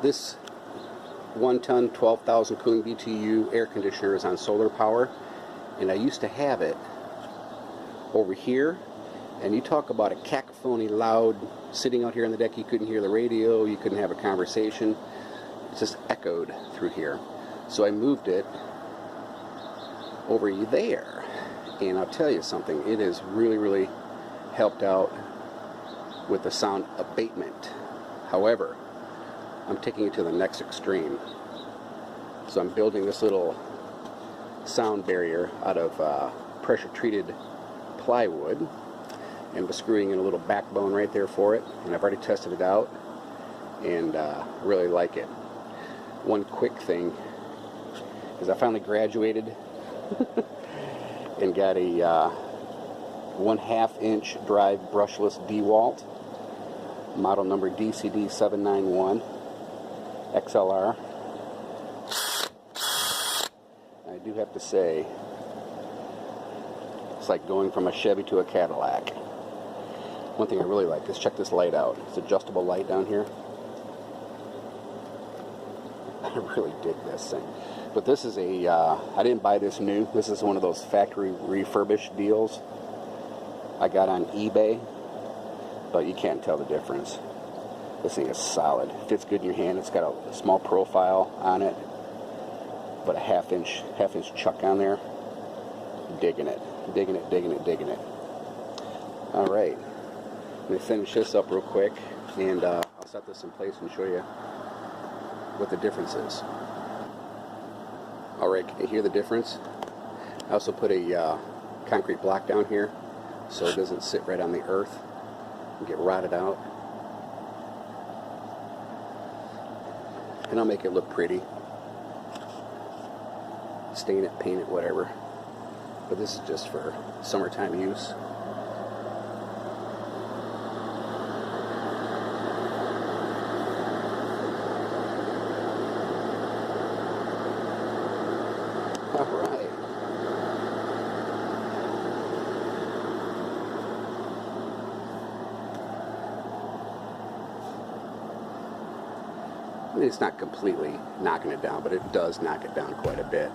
This 1 ton, 12,000 cooling BTU air conditioner is on solar power, and I used to have it over here, and you talk about a cacophony loud, sitting out here on the deck, you couldn't hear the radio, you couldn't have a conversation, it just echoed through here. So I moved it over there, and I'll tell you something, it has really helped out with the sound abatement. However, I'm taking it to the next extreme. So I'm building this little sound barrier out of pressure treated plywood, and was screwing in a little backbone right there for it, and I've already tested it out and really like it. One quick thing is I finally graduated and got a 1/2 inch drive brushless DeWalt, model number DCD791 XLR. I do have to say, it's like going from a Chevy to a Cadillac. One thing I really like is check this light out. It's adjustable light down here. I really dig this thing. But this is a, I didn't buy this new. This is one of those factory refurbished deals I got on eBay. But you can't tell the difference. This thing is solid. It fits good in your hand. It's got a small profile on it, but a half inch chuck on there. Digging it. All right. Let me finish this up real quick, and I'll set this in place and show you what the difference is. Alright, can you hear the difference? I also put a concrete block down here so it doesn't sit right on the earth and get rotted out. And I'll make it look pretty. Stain it, paint it, whatever. But this is just for summertime use. Alright. I mean, it's not completely knocking it down, but it does knock it down quite a bit.